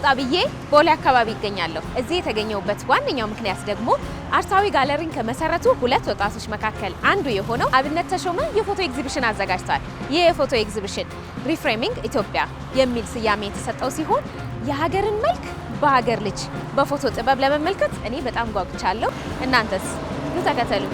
ወጣ ብዬ ቦሌ አካባቢ ይገኛለሁ። እዚህ የተገኘሁበት ዋነኛው ምክንያት ደግሞ አርታዊ ጋለሪን ከመሰረቱ ሁለት ወጣቶች መካከል አንዱ የሆነው አብነት ተሾመ የፎቶ ኤግዚቢሽን አዘጋጅቷል። ይህ የፎቶ ኤግዚቢሽን ሪፍሬሚንግ ኢትዮጵያ የሚል ስያሜ የተሰጠው ሲሆን የሀገርን መልክ በሀገር ልጅ በፎቶ ጥበብ ለመመልከት እኔ በጣም ጓጉቻለሁ። እናንተስ? ኑ ተከተሉ።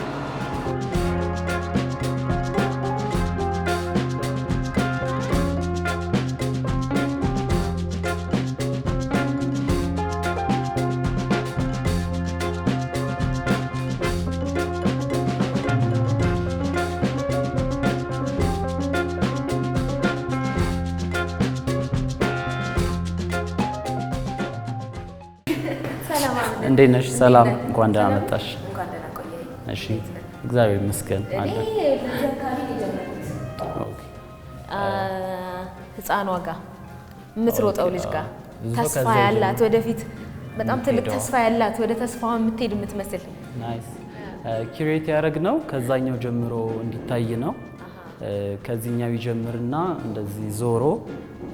እንዴት ነሽ? ሰላም፣ እንኳን ደህና መጣሽ። እሺ፣ እግዚአብሔር ይመስገን አለ። ህፃኗ ጋር የምትሮጠው ልጅ ጋር ተስፋ ያላት ወደፊት በጣም ትልቅ ተስፋ ያላት ወደ ተስፋዋ የምትሄድ የምትመስል ናይስ ኪሬት ያደረግነው ከዛኛው ጀምሮ እንዲታይ ነው። ከዚህኛው ይጀምርና እንደዚህ ዞሮ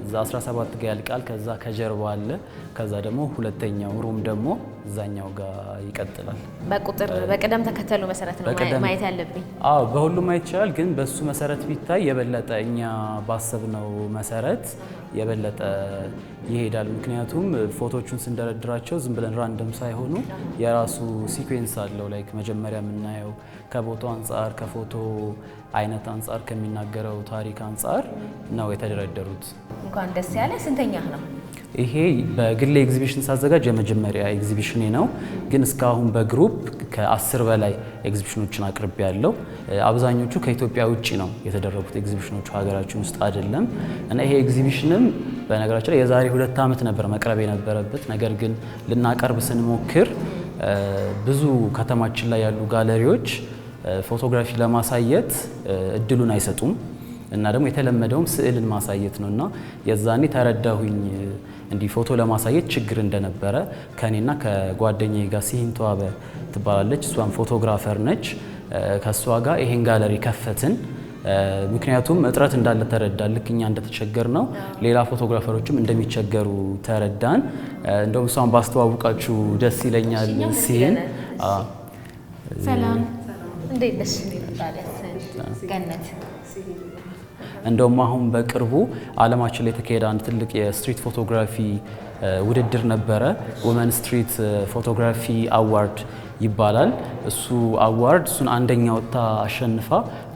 እዛ 17 ጋር ያልቃል። ከዛ ከጀርባ አለ። ከዛ ደግሞ ሁለተኛው ሩም ደግሞ እዛኛው ጋር ይቀጥላል። በቁጥር በቅደም ተከተሉ መሰረት ነው ማየት ያለብኝ። አዎ በሁሉም ማየት ይችላል፣ ግን በሱ መሰረት ቢታይ የበለጠ እኛ ባሰብነው መሰረት የበለጠ ይሄዳል። ምክንያቱም ፎቶቹን ስንደረድራቸው ዝም ብለን ራንደም ሳይሆኑ የራሱ ሲኩዌንስ አለው። ላይክ መጀመሪያ የምናየው ከቦታው አንጻር፣ ከፎቶ አይነት አንጻር፣ ከሚናገረው ታሪክ አንጻር ነው የተደረደሩት። እንኳን ደስ ያለ። ስንተኛ ነው? ይሄ በግል ኤግዚቢሽን ሳዘጋጅ የመጀመሪያ ኤግዚቢሽኔ ነው። ግን እስካሁን በግሩፕ ከ10 በላይ ኤግዚቢሽኖችን አቅርቤ ያለው። አብዛኞቹ ከኢትዮጵያ ውጪ ነው የተደረጉት ኤግዚቢሽኖቹ፣ ሀገራችን ውስጥ አይደለም። እና ይሄ ኤግዚቢሽንም በነገራችን ላይ የዛሬ 2 ዓመት ነበር መቅረብ የነበረበት። ነገር ግን ልናቀርብ ስንሞክር ብዙ ከተማችን ላይ ያሉ ጋለሪዎች ፎቶግራፊ ለማሳየት እድሉን አይሰጡም። እና ደግሞ የተለመደውም ስዕልን ማሳየት ነውና የዛኔ ተረዳሁኝ እንዲህ ፎቶ ለማሳየት ችግር እንደነበረ። ከኔና ከጓደኛዬ ጋር ሲሂንተዋበ ትባላለች፣ እሷም ፎቶግራፈር ነች። ከሷ ጋር ይሄን ጋለሪ ከፈትን። ምክንያቱም እጥረት እንዳለ ተረዳን። ልክ እኛ እንደተቸገር ነው ሌላ ፎቶግራፈሮችም እንደሚቸገሩ ተረዳን። እንደውም እሷን ባስተዋውቃችሁ ደስ ይለኛል። ሲሂን ሰላም፣ እንዴት ነሽ? ገነት እንደውም አሁን በቅርቡ ዓለማችን ላይ የተካሄደ አንድ ትልቅ የስትሪት ፎቶግራፊ ውድድር ነበረ። ውመን ስትሪት ፎቶግራፊ አዋርድ ይባላል። እሱ አዋርድ እሱን አንደኛ ወጥታ አሸንፋ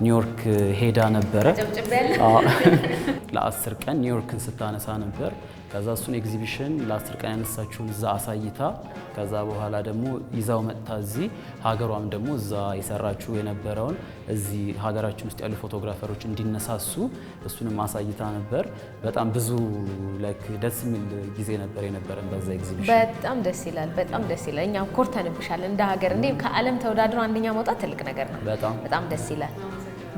ኒውዮርክ ሄዳ ነበረ። ለ10 ቀን ኒውዮርክን ስታነሳ ነበር። ከዛ እሱን ኤግዚቢሽን ለ10 ቀን ያነሳችውን እዛ አሳይታ ከዛ በኋላ ደግሞ ይዛው መጥታ እዚህ ሀገሯም ደግሞ እዛ የሰራችው የነበረውን እዚህ ሀገራችን ውስጥ ያሉ ፎቶግራፈሮች እንዲነሳሱ እሱንም አሳይታ ነበር። በጣም ብዙ ላይክ ደስ የሚል ጊዜ ነበር የነበረን በዛ ኤግዚቢሽን። በጣም ደስ ይላል። በጣም ደስ ይላል። እኛም ኮርተንብሻል እንደ ሀገር። እንዴ ከዓለም ተወዳድሮ አንደኛ መውጣት ትልቅ ነገር ነው። በጣም ደስ ይላል።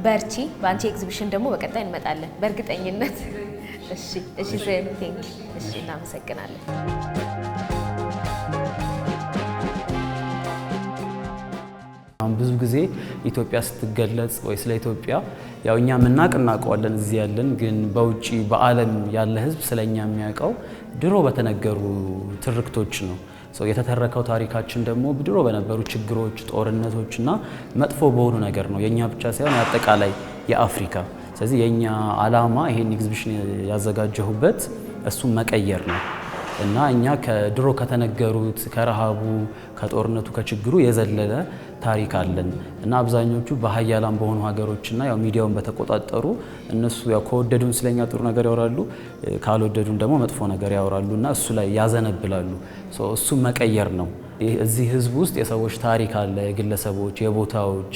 በርቺ። በአንቺ ኤግዚቢሽን ደግሞ በቀጣይ እንመጣለን በእርግጠኝነት። እሺ ቴንክ ዩ። እሺ እናመሰግናለን። ብዙ ጊዜ ኢትዮጵያ ስትገለጽ ወይ ስለ ኢትዮጵያ ያው እኛ እናውቀዋለን እዚህ ያለን፣ ግን በውጪ በዓለም ያለ ሕዝብ ስለኛ የሚያውቀው ድሮ በተነገሩ ትርክቶች ነው። የተተረከው ታሪካችን ደግሞ ድሮ በነበሩ ችግሮች፣ ጦርነቶችና መጥፎ በሆኑ ነገር ነው። የኛ ብቻ ሳይሆን አጠቃላይ የአፍሪካ። ስለዚህ የኛ ዓላማ ይሄን ኤግዚቢሽን ያዘጋጀሁበት እሱን መቀየር ነው እና እኛ ከድሮ ከተነገሩት ከረሃቡ፣ ከጦርነቱ፣ ከችግሩ የዘለለ ታሪክ አለን እና አብዛኞቹ በሀያላን በሆኑ ሀገሮችና ያው ሚዲያውን በተቆጣጠሩ እነሱ ያው ከወደዱን ስለኛ ጥሩ ነገር ያወራሉ፣ ካልወደዱን ደግሞ መጥፎ ነገር ያወራሉ እና እሱ ላይ ያዘነብላሉ። እሱን መቀየር ነው። እዚህ ህዝብ ውስጥ የሰዎች ታሪክ አለ፣ የግለሰቦች፣ የቦታዎች፣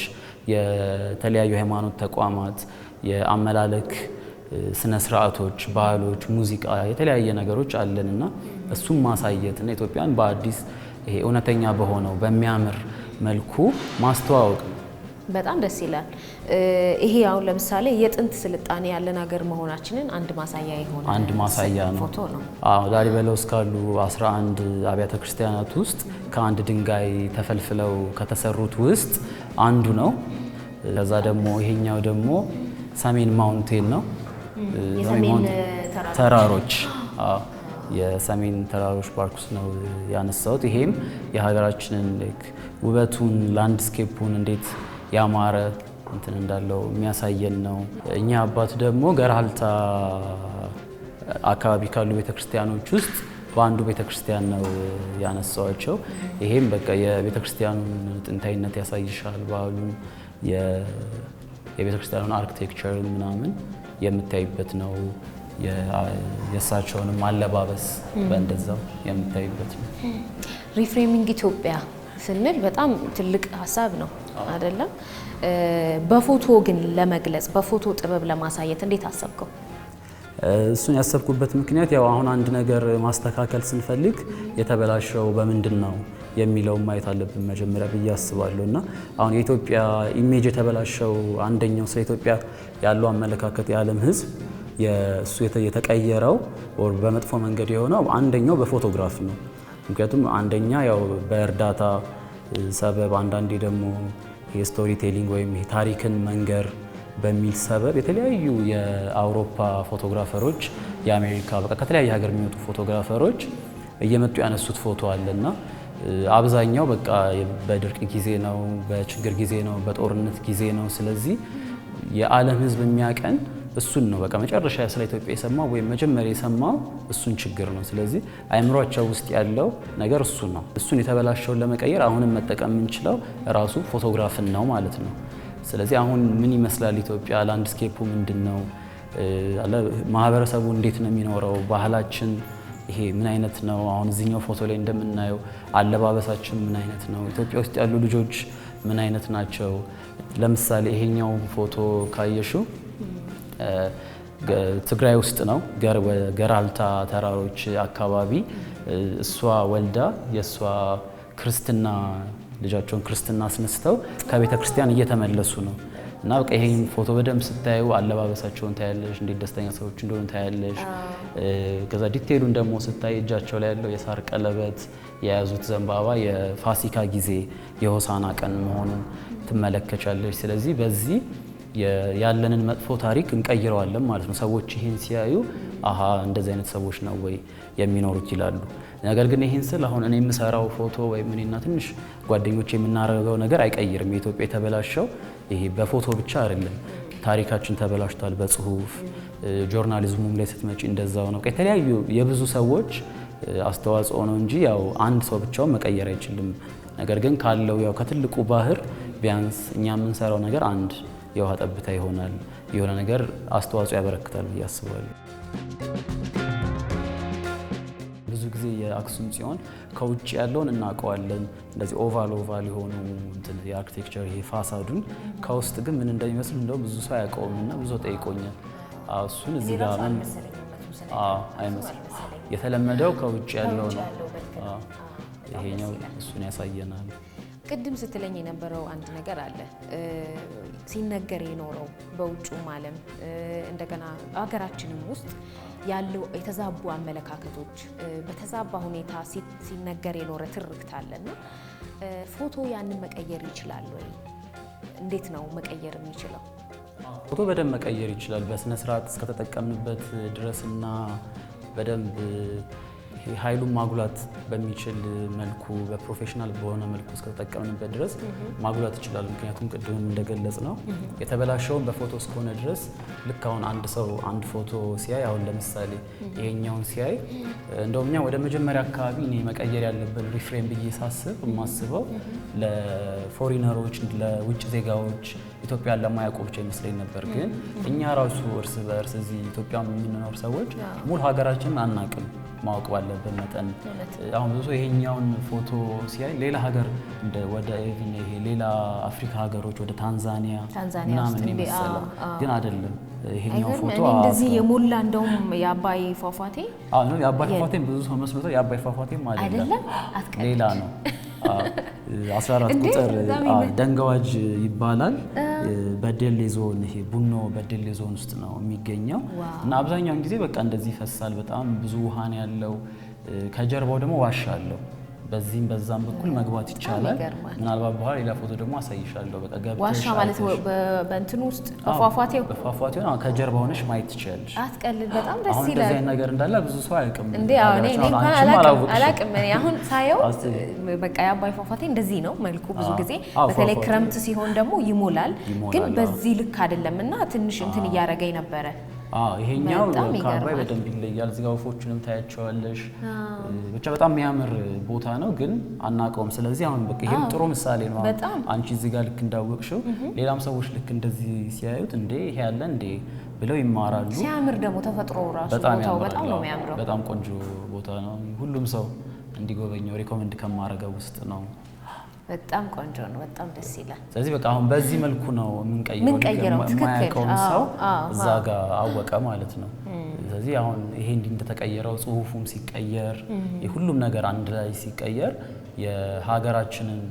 የተለያዩ ሃይማኖት ተቋማት፣ የአመላለክ ስነ ስርዓቶች፣ ባህሎች፣ ሙዚቃ፣ የተለያየ ነገሮች አለንና እሱን ማሳየትና ኢትዮጵያን በአዲስ ይሄ እውነተኛ በሆነው በሚያምር መልኩ ማስተዋወቅ ነው። በጣም ደስ ይላል። ይሄ አሁን ለምሳሌ የጥንት ስልጣኔ ያለን ሀገር መሆናችንን አንድ ማሳያ ይሆናል። አንድ ማሳያ ነው። ፎቶ ነው። አዎ ላሊበላ ውስጥ ካሉ 11 አብያተ ክርስቲያናት ውስጥ ከአንድ ድንጋይ ተፈልፍለው ከተሰሩት ውስጥ አንዱ ነው። ከዛ ደግሞ ይሄኛው ደግሞ ሰሜን ማውንቴን ነው። የሰሜን ተራሮች የሰሜን ተራሮች ፓርክ ውስጥ ነው ያነሳሁት። ይሄም የሀገራችንን ውበቱን ላንድስኬፑን እንዴት ያማረ እንትን እንዳለው የሚያሳየን ነው። እኛ አባት ደግሞ ገርሃልታ አካባቢ ካሉ ቤተክርስቲያኖች ውስጥ በአንዱ ቤተክርስቲያን ነው ያነሳዋቸው። ይሄም በቃ የቤተክርስቲያኑን ጥንታዊነት ያሳይሻል፣ ባህሉን፣ የቤተክርስቲያኑን አርኪቴክቸር ምናምን የምታይበት ነው። የእሳቸውንም አለባበስ በእንደዛው የምታይበት ነው። ሪፍሬሚንግ ኢትዮጵያ ስንል በጣም ትልቅ ሀሳብ ነው አይደለም? በፎቶ ግን ለመግለጽ በፎቶ ጥበብ ለማሳየት እንዴት አሰብከው? እሱን ያሰብኩበት ምክንያት ያው አሁን አንድ ነገር ማስተካከል ስንፈልግ የተበላሸው በምንድን ነው የሚለው ማየት አለብን መጀመሪያ ብዬ አስባለሁ። እና አሁን የኢትዮጵያ ኢሜጅ የተበላሸው አንደኛው ስለ ኢትዮጵያ ያለው አመለካከት የዓለም ሕዝብ እሱ የተቀየረው በመጥፎ መንገድ የሆነው አንደኛው በፎቶግራፍ ነው። ምክንያቱም አንደኛ ያው በእርዳታ ሰበብ አንዳንዴ ደግሞ የስቶሪ ቴሊንግ ወይም ታሪክን መንገር በሚል ሰበብ የተለያዩ የአውሮፓ ፎቶግራፈሮች የአሜሪካ በቃ ከተለያየ ሀገር የሚመጡ ፎቶግራፈሮች እየመጡ ያነሱት ፎቶ አለና አብዛኛው በቃ በድርቅ ጊዜ ነው፣ በችግር ጊዜ ነው፣ በጦርነት ጊዜ ነው። ስለዚህ የዓለም ሕዝብ የሚያቀን እሱን ነው። በቃ መጨረሻ ስለ ኢትዮጵያ የሰማው ወይም መጀመሪያ የሰማው እሱን ችግር ነው። ስለዚህ አእምሯቸው ውስጥ ያለው ነገር እሱ ነው። እሱን የተበላሸውን ለመቀየር አሁንም መጠቀም የምንችለው ራሱ ፎቶግራፍን ነው ማለት ነው። ስለዚህ አሁን ምን ይመስላል ኢትዮጵያ? ላንድስኬፑ ምንድን ነው? ማህበረሰቡ እንዴት ነው የሚኖረው? ባህላችን ይሄ ምን አይነት ነው? አሁን እዚህኛው ፎቶ ላይ እንደምናየው አለባበሳችን ምን አይነት ነው? ኢትዮጵያ ውስጥ ያሉ ልጆች ምን አይነት ናቸው? ለምሳሌ ይሄኛው ፎቶ ካየሹ ትግራይ ውስጥ ነው፣ ገርሃልታ ተራሮች አካባቢ እሷ ወልዳ የእሷ ክርስትና ልጃቸውን ክርስትና አስነስተው ከቤተ ክርስቲያን እየተመለሱ ነው። እና በቃ ይሄን ፎቶ በደንብ ስታዩ አለባበሳቸውን ታያለሽ፣ እንዴት ደስተኛ ሰዎች እንደሆኑ ታያለሽ። ከዛ ዲቴይሉን ደግሞ ስታይ እጃቸው ላይ ያለው የሳር ቀለበት፣ የያዙት ዘንባባ የፋሲካ ጊዜ የሆሳና ቀን መሆኑን ትመለከቻለሽ። ስለዚህ በዚህ ያለንን መጥፎ ታሪክ እንቀይረዋለን ማለት ነው። ሰዎች ይሄን ሲያዩ አሃ እንደዚህ አይነት ሰዎች ነው ወይ የሚኖሩት ይላሉ። ነገር ግን ይሄን ስል አሁን እኔ የምሰራው ፎቶ ወይም እኔና ትንሽ ጓደኞች የምናደርገው ነገር አይቀይርም። የኢትዮጵያ የተበላሸው ይሄ በፎቶ ብቻ አይደለም። ታሪካችን ተበላሽቷል በጽሁፍ ጆርናሊዝሙም ላይ ስትመጪ እንደዛው ነው። የተለያዩ የብዙ ሰዎች አስተዋጽኦ ነው እንጂ ያው አንድ ሰው ብቻውን መቀየር አይችልም። ነገር ግን ካለው ያው ከትልቁ ባህር ቢያንስ እኛ የምንሰራው ነገር አንድ የውሃ ጠብታ ይሆናል፣ የሆነ ነገር አስተዋጽኦ ያበረክታል ብዬ አስባለሁ። ብዙ ጊዜ የአክሱም ጽዮን ከውጭ ያለውን እናውቀዋለን፣ እንደዚህ ኦቫል የሆኑ የአርኪቴክቸር ይሄ ፋሳዱን። ከውስጥ ግን ምን እንደሚመስል እንደው ብዙ ሰው አያውቀውም እና ብዙ ጠይቆኛል። እሱን እዚህ ጋር አይመስልም። የተለመደው ከውጭ ያለው ነው። ይሄኛው እሱን ያሳየናል። ቅድም ስትለኝ የነበረው አንድ ነገር አለ ሲነገር የኖረው በውጭም ዓለም እንደገና ሀገራችንም ውስጥ ያለው የተዛቡ አመለካከቶች በተዛባ ሁኔታ ሲነገር የኖረ ትርክት አለና ፎቶ ያንን መቀየር ይችላል ወይ? እንዴት ነው መቀየር የሚችለው? ፎቶ በደንብ መቀየር ይችላል በስነ ስርዓት እስከተጠቀምንበት ድረስና በደንብ ኃይሉን ማጉላት በሚችል መልኩ በፕሮፌሽናል በሆነ መልኩ እስከተጠቀምንበት ድረስ ማጉላት ይችላል። ምክንያቱም ቅድም እንደገለጽ ነው የተበላሸውን በፎቶ እስከሆነ ድረስ ልክ አሁን አንድ ሰው አንድ ፎቶ ሲያይ አሁን ለምሳሌ ይሄኛውን ሲያይ እንደውም እኛ ወደ መጀመሪያ አካባቢ እኔ መቀየር ያለብን ሪፍሬም ብዬ ሳስብ የማስበው ለፎሪነሮች ለውጭ ዜጋዎች ኢትዮጵያን ለማያውቁ ብቻ ይመስለኝ ነበር። ግን እኛ ራሱ እርስ በእርስ እዚህ ኢትዮጵያ የምንኖር ሰዎች ሙሉ ሀገራችንን አናውቅም ማወቅ ባለብን መጠን። አሁን ብዙ ይሄኛውን ፎቶ ሲያይ ሌላ ሀገር ወደ ይሄ ሌላ አፍሪካ ሀገሮች ወደ ታንዛኒያ ምናምን ይመስላል፣ ግን አይደለም። ይሄኛው ፎቶ እንደዚህ የሞላ እንደውም የአባይ ፏፏቴ ነው። የአባይ ፏፏቴም ብዙ ሰው መስሎታል። የአባይ ፏፏቴም አይደለም፣ ሌላ ነው። 14 ቁጥር ደንገዋጅ ይባላል። በደሌ ዞን ይሄ ቡኖ በደሌ ዞን ውስጥ ነው የሚገኘው እና አብዛኛውን ጊዜ በቃ እንደዚህ ይፈሳል። በጣም ብዙ ውሃን ያለው ከጀርባው ደግሞ ዋሻ አለው። በዚህም በዛም በኩል መግባት ይቻላል። ምናልባት በኋላ ሌላ ፎቶ ደግሞ አሳይሻለሁ። በቃ ገብተሽ ዋሻ ማለት በእንትኑ ውስጥ በፏፏቴው ከጀርባ ሆነሽ ማየት ትችያለሽ። አትቀልድ፣ በጣም ደስ ይላል። እንደዚህ አይነት ነገር እንዳለ ብዙ ሰው አያውቅም እንዴ? እኔ አላውቅም። እኔ አሁን ሳየው በቃ የአባይ ፏፏቴ እንደዚህ ነው መልኩ። ብዙ ጊዜ በተለይ ክረምት ሲሆን ደግሞ ይሞላል፣ ግን በዚህ ልክ አይደለምና ትንሽ እንትን እያደረገኝ ነበረ። ይሄኛው ከአባይ በደንብ ይለያል። እዚህ ጋር ወፎቹንም ታያቸዋለሽ። ብቻ በጣም የሚያምር ቦታ ነው፣ ግን አናውቀውም። ስለዚህ አሁን በቃ ይሄም ጥሩ ምሳሌ ነው። አንቺ እዚህ ጋር ልክ እንዳወቅሽው ሌላም ሰዎች ልክ እንደዚህ ሲያዩት እንዴ ይሄ ያለ እንዴ ብለው ይማራሉ። ሲያምር ደግሞ ተፈጥሮ ራሱ ቦታው በጣም ነው የሚያምረው። በጣም ቆንጆ ቦታ ነው። ሁሉም ሰው እንዲጎበኘው ሪኮመንድ ከማረገው ውስጥ ነው። በጣም ቆንጆ ነው። በጣም ደስ ይላል። ስለዚህ በቃ አሁን በዚህ መልኩ ነው የምንቀይረው። የማያውቀውን ሰው እዛ ጋር አወቀ ማለት ነው። ስለዚህ አሁን ይሄ እንዲህ እንደተቀየረው ጽሁፉም ሲቀየር የሁሉም ነገር አንድ ላይ ሲቀየር የሀገራችንን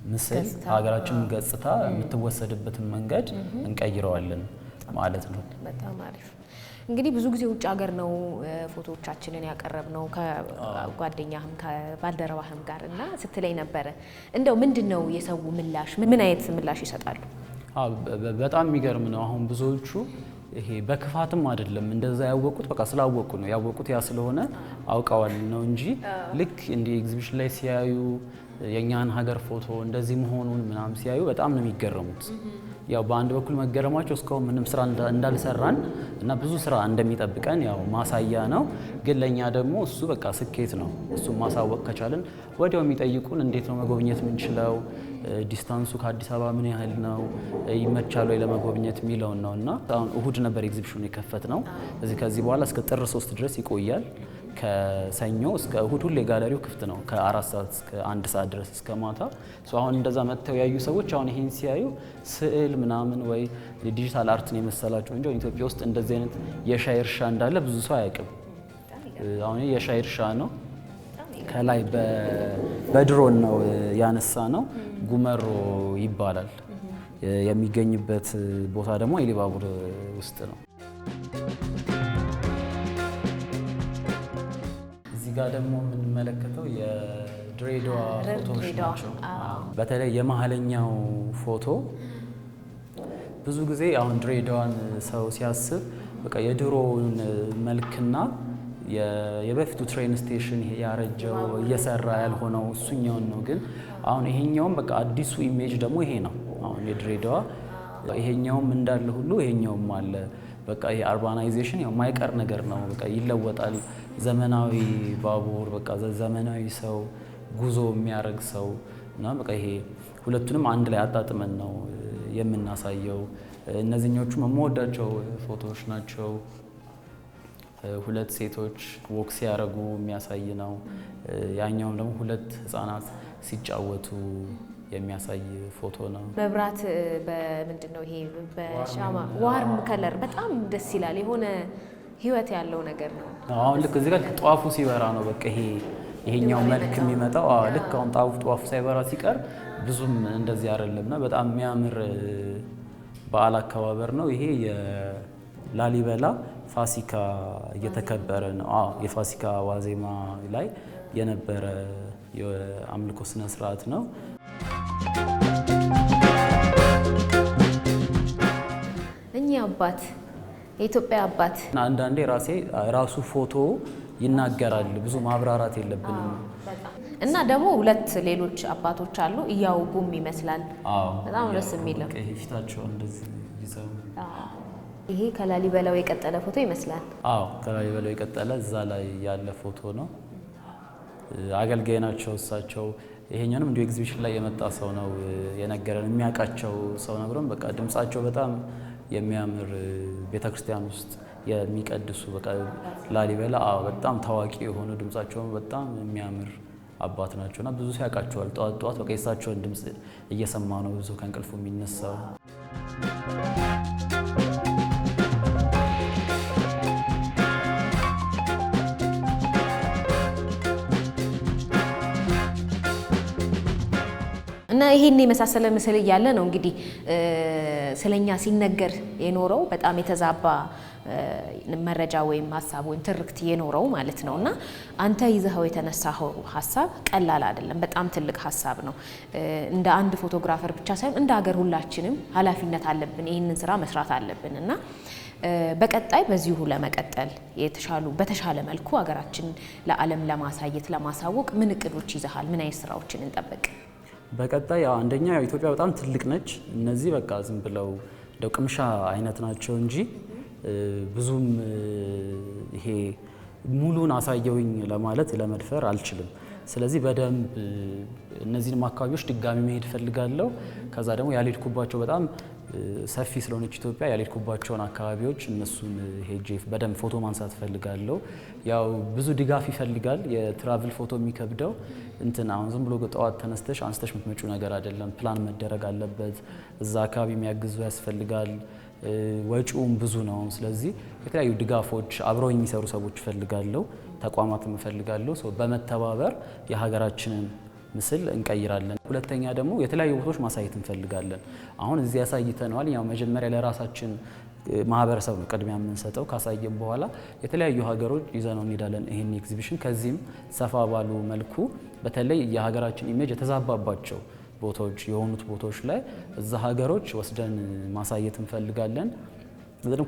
ምስል ሀገራችንን ገጽታ የምትወሰድበትን መንገድ እንቀይረዋለን ማለት ነው። በጣም አሪፍ። እንግዲህ ብዙ ጊዜ ውጭ ሀገር ነው ፎቶዎቻችንን ያቀረብነው ከጓደኛህም ከባልደረባህም ጋር እና ስትለኝ ነበረ። እንደው ምንድነው የሰው ምላሽ? ምን አይነት ምላሽ ይሰጣሉ? በጣም የሚገርም ነው። አሁን ብዙዎቹ ይሄ በክፋትም አይደለም እንደዛ ያወቁት፣ በቃ ስላወቁ ነው ያወቁት። ያ ስለሆነ አውቀዋል ነው እንጂ ልክ እንደ ኤግዚቢሽን ላይ ሲያዩ የኛን ሀገር ፎቶ እንደዚህ መሆኑን ምናምን ሲያዩ በጣም ነው የሚገረሙት። ያው በአንድ በኩል መገረማቸው እስካሁን ምንም ስራ እንዳልሰራን እና ብዙ ስራ እንደሚጠብቀን ያው ማሳያ ነው። ግን ለኛ ደግሞ እሱ በቃ ስኬት ነው። እሱ ማሳወቅ ከቻለን ወዲያው የሚጠይቁን እንዴት ነው መጎብኘት የምንችለው፣ ዲስታንሱ ከአዲስ አበባ ምን ያህል ነው፣ ይመቻል ወይ ለመጎብኘት የሚለውን ነው። እና አሁን እሁድ ነበር ኤግዚቢሽኑ የከፈት ነው። ከዚህ በኋላ እስከ ጥር 3 ድረስ ይቆያል። ከሰኞ እስከ እሁድ ሁሌ ጋለሪው ክፍት ነው። ከ4 ሰዓት እስከ 1 ሰዓት ድረስ እስከ ማታ። አሁን እንደዛ መጥተው ያዩ ሰዎች አሁን ይሄን ሲያዩ ስዕል ምናምን ወይ ዲጂታል አርትን የመሰላቸው እንጂ ኢትዮጵያ ውስጥ እንደዚህ አይነት የሻይ እርሻ እንዳለ ብዙ ሰው አያውቅም። አሁን የሻይ እርሻ ነው። ከላይ በድሮን ነው ያነሳ ነው። ጉመሮ ይባላል። የሚገኝበት ቦታ ደግሞ ኢሊባቡር ውስጥ ነው። ጋር ደግሞ የምንመለከተው የድሬዳዋ ፎቶዎች ናቸው። በተለይ የመሀለኛው ፎቶ ብዙ ጊዜ አሁን ድሬዳዋን ሰው ሲያስብ በቃ የድሮውን መልክና የበፊቱ ትሬን ስቴሽን ያረጀው እየሰራ ያልሆነው እሱኛውን ነው። ግን አሁን ይሄኛውም በቃ አዲሱ ኢሜጅ ደግሞ ይሄ ነው። አሁን የድሬዳዋ ይሄኛውም እንዳለ ሁሉ ይሄኛውም አለ። በቃ ይሄ አርባናይዜሽን ያው ማይቀር ነገር ነው። በቃ ይለወጣል። ዘመናዊ ባቡር በቃ ዘመናዊ ሰው ጉዞ የሚያደርግ ሰው እና በቃ ይሄ ሁለቱንም አንድ ላይ አጣጥመን ነው የምናሳየው። እነዚህኞቹ የምወዳቸው ፎቶዎች ናቸው። ሁለት ሴቶች ወክ ሲያደርጉ የሚያሳይ ነው። ያኛውም ደግሞ ሁለት ህፃናት ሲጫወቱ የሚያሳይ ፎቶ ነው። መብራት በምንድን ነው ይሄ? በሻማ ዋርም ከለር በጣም ደስ ይላል። የሆነ ህይወት ያለው ነገር ነው። አሁን ልክ እዚህ ጋር ጧፉ ሲበራ ነው በቃ ይሄኛው መልክ የሚመጣው። ልክ አሁን ጧፉ ሳይበራ ሲቀር ብዙም እንደዚህ አይደለምና በጣም የሚያምር በዓል አከባበር ነው። ይሄ የላሊበላ ፋሲካ እየተከበረ ነው። የፋሲካ ዋዜማ ላይ የነበረ የአምልኮ ስነ ስርዓት ነው። እኚህ አባት የኢትዮጵያ አባት አንዳንዴ ራሱ ፎቶ ይናገራል። ብዙ ማብራራት የለብንም። እና ደግሞ ሁለት ሌሎች አባቶች አሉ እያወጉም ይመስላል። በጣም ደስ የሚለው ፊታቸው እንደዚህ ይዘው ይሄ ከላሊበላው የቀጠለ ፎቶ ይመስላል። ከላሊበላው የቀጠለ እዛ ላይ ያለ ፎቶ ነው። አገልጋይ ናቸው እሳቸው። ይሄኛውንም እንዲሁ ኤግዚቢሽን ላይ የመጣ ሰው ነው የነገረን። የሚያውቃቸው ሰው ነግሮን በቃ ድምጻቸው በጣም የሚያምር ቤተክርስቲያን ውስጥ የሚቀድሱ በቃ ላሊበላ በጣም ታዋቂ የሆኑ ድምጻቸውን በጣም የሚያምር አባት ናቸውና ብዙ ሰው ያውቃቸዋል። ጠዋት በቃ የእሳቸውን ድምጽ እየሰማ ነው ብዙ ከእንቅልፉ የሚነሳው። እና ይሄን የመሳሰለ ምስል እያለ ነው እንግዲህ ስለኛ ሲነገር የኖረው በጣም የተዛባ መረጃ ወይም ሀሳብ ወይም ትርክት የኖረው ማለት ነውና አንተ ይዘኸው የተነሳኸው ሀሳብ ቀላል አይደለም። በጣም ትልቅ ሀሳብ ነው። እንደ አንድ ፎቶግራፈር ብቻ ሳይሆን እንደ ሀገር ሁላችንም ኃላፊነት አለብን። ይህንን ስራ መስራት አለብንና በቀጣይ በዚሁ ለመቀጠል በተሻለ መልኩ ሀገራችን ለዓለም ለማሳየት ለማሳወቅ ምን እቅዶች ይዘሃል? ምን አይነት ስራዎችን እንጠብቅ? በቀጣይ አንደኛ ኢትዮጵያ በጣም ትልቅ ነች። እነዚህ በቃ ዝም ብለው እንደው ቅምሻ አይነት ናቸው እንጂ ብዙም ይሄ ሙሉን አሳየውኝ ለማለት ለመድፈር አልችልም። ስለዚህ በደንብ እነዚህንም አካባቢዎች ድጋሚ መሄድ ፈልጋለሁ። ከዛ ደግሞ ያልሄድኩባቸው በጣም ሰፊ ስለሆነች ኢትዮጵያ ያልሄድኩባቸውን አካባቢዎች እነሱን ሄጄ በደንብ ፎቶ ማንሳት ፈልጋለሁ። ያው ብዙ ድጋፍ ይፈልጋል። የትራቭል ፎቶ የሚከብደው አሁን ዝም ብሎ ጠዋት ተነስተሽ አንስተሽ የምትመጪው ነገር አይደለም። ፕላን መደረግ አለበት። እዛ አካባቢ የሚያግዙ ያስፈልጋል። ወጪውም ብዙ ነው። ስለዚህ የተለያዩ ድጋፎች አብረው የሚሰሩ ሰዎች እፈልጋለሁ። ተቋማትም እፈልጋለሁ። በመተባበር የሀገራችንን ምስል እንቀይራለን። ሁለተኛ ደግሞ የተለያዩ ቦታዎች ማሳየት እንፈልጋለን። አሁን እዚህ ያሳይተናል። ያው መጀመሪያ ለራሳችን ማህበረሰብ ነው ቅድሚያ የምንሰጠው። ካሳየን በኋላ የተለያዩ ሀገሮች ይዘነው እንሄዳለን ይሄን ኤግዚቢሽን። ከዚህም ሰፋ ባሉ መልኩ በተለይ የሀገራችን ኢሜጅ የተዛባባቸው ቦታዎች የሆኑት ቦታዎች ላይ እዛ ሀገሮች ወስደን ማሳየት እንፈልጋለን።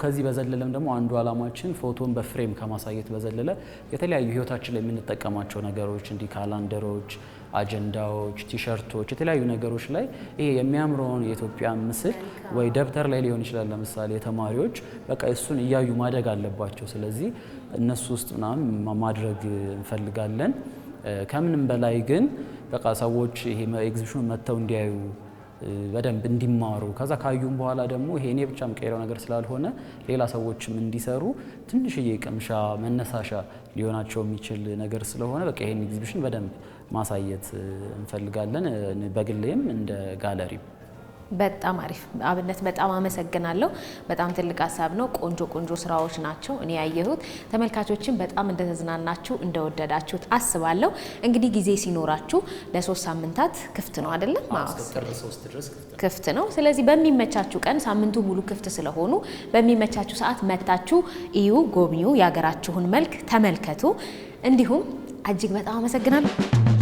ከዚህ በዘለለም ደግሞ አንዱ ዓላማችን ፎቶን በፍሬም ከማሳየት በዘለለ የተለያዩ ህይወታችን ላይ የምንጠቀማቸው ነገሮች እንዲህ ካላንደሮች፣ አጀንዳዎች፣ ቲሸርቶች፣ የተለያዩ ነገሮች ላይ ይሄ የሚያምረውን የኢትዮጵያ ምስል ወይ ደብተር ላይ ሊሆን ይችላል። ለምሳሌ ተማሪዎች በቃ እሱን እያዩ ማደግ አለባቸው። ስለዚህ እነሱ ውስጥ ምናምን ማድረግ እንፈልጋለን። ከምንም በላይ ግን በቃ ሰዎች ይሄ ኤግዚቢሽኑን መጥተው እንዲያዩ በደንብ እንዲማሩ ከዛ ካዩም በኋላ ደግሞ ይሄ እኔ ብቻ የምቀይረው ነገር ስላልሆነ ሌላ ሰዎችም እንዲሰሩ ትንሽዬ ቅምሻ መነሳሻ ሊሆናቸው የሚችል ነገር ስለሆነ በቃ ይሄን ኤግዚቢሽን በደንብ ማሳየት እንፈልጋለን። በግሌም እንደ ጋለሪም በጣም አሪፍ አብነት፣ በጣም አመሰግናለሁ። በጣም ትልቅ ሀሳብ ነው። ቆንጆ ስራዎች ናቸው እኔ ያየሁት። ተመልካቾችን በጣም እንደተዝናናችሁ እንደወደዳችሁት አስባለሁ። እንግዲህ ጊዜ ሲኖራችሁ ለ3 ሳምንታት ክፍት ነው አይደለም? ክፍት ነው። ስለዚህ በሚመቻችሁ ቀን ሳምንቱ ሙሉ ክፍት ስለሆኑ በሚመቻችሁ ሰዓት መታችሁ እዩ፣ ጎብኙ፣ የሀገራችሁን መልክ ተመልከቱ። እንዲሁም እጅግ በጣም አመሰግናለሁ።